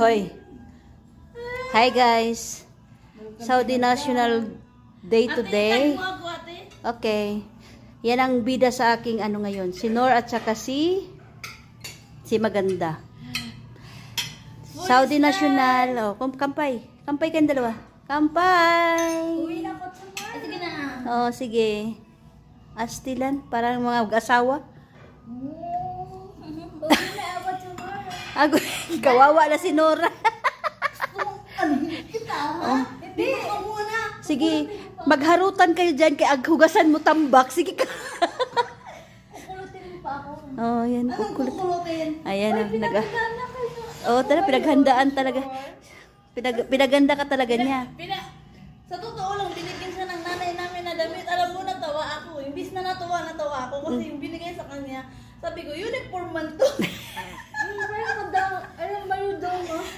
Hoy. Hi guys. Saudi National Day today. Okay. Yan ang bida sa aking ano ngayon. Si Nor at saka si Maganda. Saudi National. Oh, kampay. Kampay kayong dalawa. Kampay. Uwi na po sa sige na. Oh, sige. Astilan. Parang mga asawa. Ako, kawawa na si Nora. Oh. Hindi, muna. Sige, magharutan kayo dyan kay aghugasan mo tambak. Sige ka. Kukulutin mo pa ako. Oh, yan. Kukulutin. Ayan. Oh, talaga, pinaghandaan talaga. Pinaganda ka talaga niya. Sa totoo lang, binigyan siya ng nanay namin na damit. Alam mo, natawa ako. Imbis na natawa ako. Kasi yung binigay sa kanya, sabi ko, uniform man to.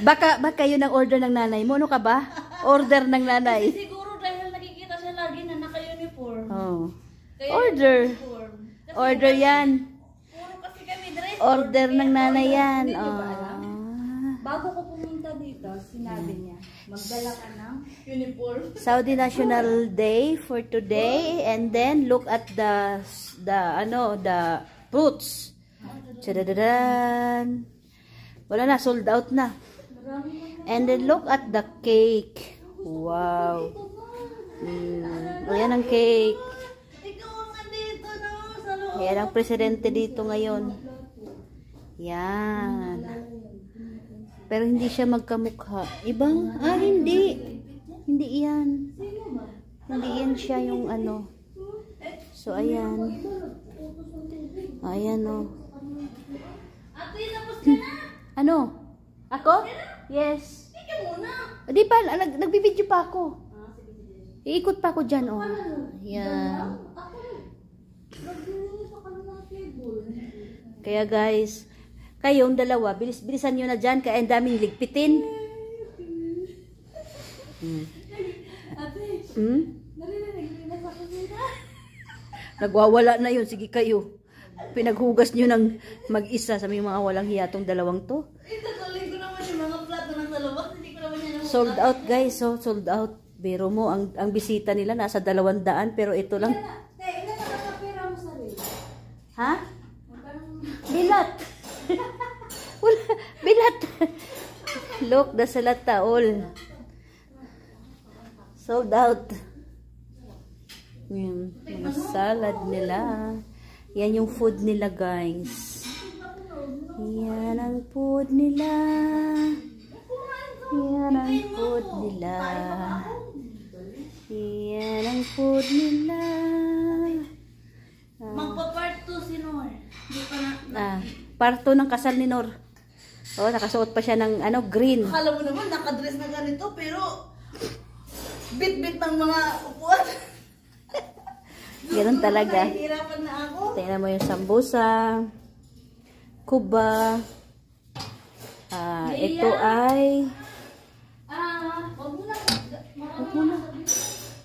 Baka yun ang order ng nanay mo. Ano ka ba? Order ng nanay. Kasi siguro dahil nakikita siya lagi na naka-uniform. Oh. Kaya Order. uniform. Kasi Order yan. puro kasi kami dress. Order ng nanay yan. Hindi Oh. ba alam? Bago ko pumunta dito, sinabi niya, magdala ka ng uniform. Saudi National Day for today, and then look at the fruits. Chadadadan. Wala na, sold out na. And then look at the cake. Wow. Ayan ang cake. Ikaw ang andito, no? Sa loob. Ayan ang presidente dito ngayon. Yan. Pero hindi siya magkamukha. Ibang? Hindi. Hindi yan. Hindi yan siya yung ano. So, ayan. Ayan, o. Ate, tapos ka na. Ano? Ako? Yes. Ika muna. Di pa, nagbibideo pa ako. Iikot pa ako dyan, o. Ayan. Kaya guys, kayong dalawa, bilisan nyo na dyan, kaya ang daming ligpitin. Ate, narinig na sa kusina. Nagwawala na yun, sige kayo. Pinaghugas nyo ng mag-isa sa mga walang hiyatong dalawang to. Itagalin ko naman yung mga plato ng sa labas. Hindi ko naman yan Sold out guys, so sold out. Biro mo, ang bisita nila nasa 200, pero ito lang. Ilan na nakapira mo sa rin? Ha? Bilat. Wala, bilat. Look, the salata all. Sold out. Yan, mga salad nila. Yan yung food nila, guys. Yan ang food nila. Yan ang food nila. Yan ang food nila. Magpa-part 2 si Nor. Hindi pa na. Parto ng kasal ni Nor. Oh, nakasuot pa siya ng green. Akala mo naman, nakadress na ganito, pero bit-bit ng mga upuan. Ganun talaga. Nahihirapan na ako. Tingnan mo yung sambusa, kuba. Ito ay...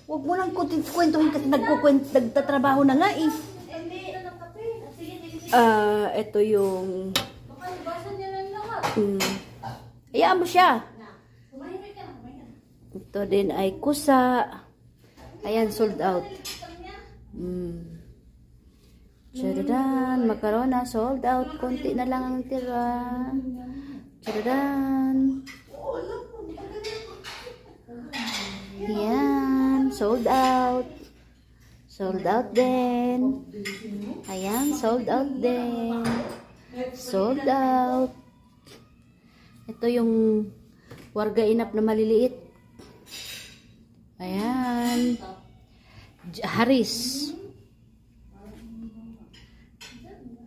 Huwag mo lang kwentuhin kasi nagtatrabaho na nga eh. Ito yung... Hayaan mo siya. Ito din ay kusa. Ayan, sold out. Chadadan, macarona, sold out. Konti na lang ang tira. Chadadan. Ayan, sold out. Sold out din. Ayan, sold out din. Sold out. Ito yung warga inap na maliliit. Ayan. Haris.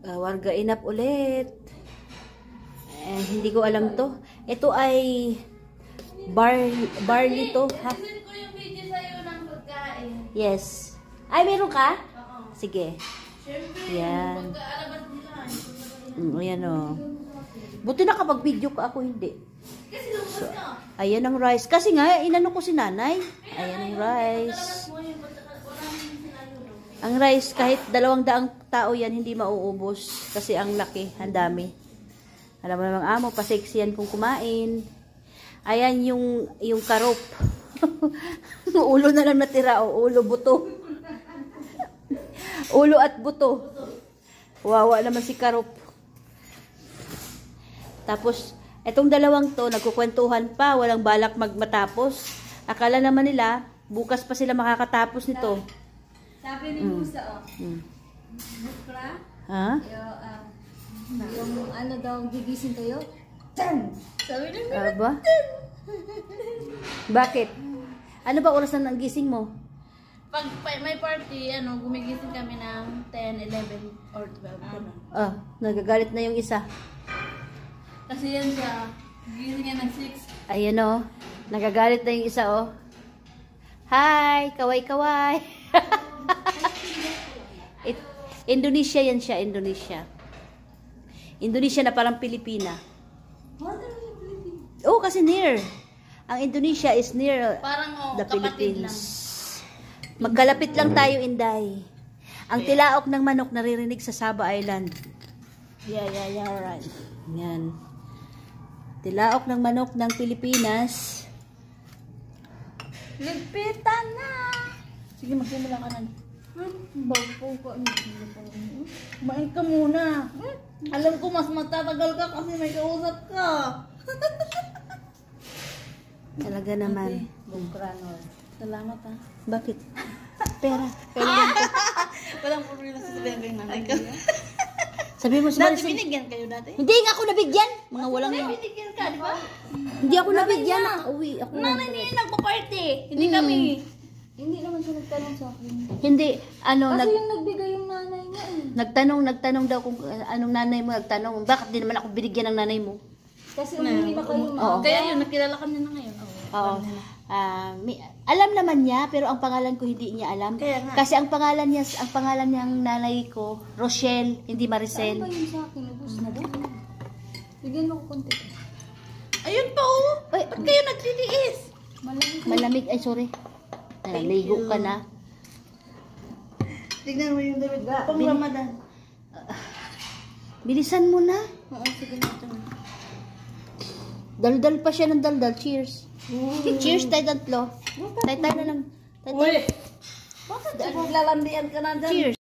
Warga inap ulit. Hindi ko alam to. Ito ay barley to. Ha? Send ko yung video sa'yo ng pagkain. Yes. Ay, meron ka? Oo. Sige. Siyempre, Yan. pagkaalabas nila. Ayan o. Buti na kapag video ka, ako hindi. Kasi lumabas ka. Ayan ang rice. Kasi nga, inano ko si nanay. Ayan ang rice. Ang rice, kahit 200 tao yan, hindi mauubos. Kasi ang laki, ang dami. Alam mo namang amo, paseksi yan kung kumain. Ayan yung karop. Ulo na lang natira, o ulo, buto. Ulo at buto. Wawa naman si karop. Tapos, etong dalawang to, nagkukwentuhan pa, walang balak magmatapos. Akala naman nila, bukas pa sila makakatapos nito. Sabi ni Musa, Bukra, Ha? yung ano daw, gigising kayo? Sabi ni Aba? Bakit? Ano ba oras na ang gising mo? Pag may party, gumigising kami ng 10, 11, or 12. Nagagalit na yung isa. Kasi yan siya, gising yan ng 6. Ayan o. Nagagalit na yung isa o. Hi! Kaway-kaway! Indonesia yan siya, Indonesia. Indonesia na parang Pilipina. Oh, kasi near. Ang Indonesia is near Parang the kapatid Philippines. lang. Magkalapit lang tayo, Inday. Ang tilaok ng manok naririnig sa Saba Island. Yeah, right. Yan. Tilaok ng manok ng Pilipinas. Ligpitan na! Sige, magsimula ka na. Bago ko. Kumain ka muna. Alam ko mas matatagal ka kasi may kausap ka. Talaga naman. Bukranol. Salamat ha. Bakit? Pera. Kailangan ko. Walang problema sa sabihin ko yung nanay ko. Sabi mo sa Dati binigyan kayo dati? Hindi nga ako nabigyan. Mga walang May binigyan ka, di ba? Hindi ako nabigyan. Uwi ako. Nanay niya yung nagpa-party. Hindi kami. Hindi naman siya nagtanong sa akin. Hindi. Ano, Kasi yung nagbigay yung nanay niya eh. nagtanong daw kung anong nanay mo nagtanong. Bakit di naman ako binigyan ng nanay mo? Kasi umuwi na kayo Oo. Kaya yun, nakilala kami na ngayon. Oo. Alam naman niya, pero ang pangalan ko hindi niya alam. Kaya nga. Kasi ang pangalan niyang nanay ko, Rochelle, hindi Ano Maricel. ba yun sa akin? Ubus na ba? Bigyan mo ko konti. Ayun pa oh. Uy, Ba't kayo nagtitiis? Malamig. malamig. Ay, sorry. Naligo ka na. Tignan mo yung damit. Pang Ramadan. Bilisan mo na. Oo, sige na ito. Daldal pa siya ng daldal. Cheers. Cheers, tayo tatlo. Tayo na lang. Tayo. Bakit naglalandian ka na dyan? Cheers.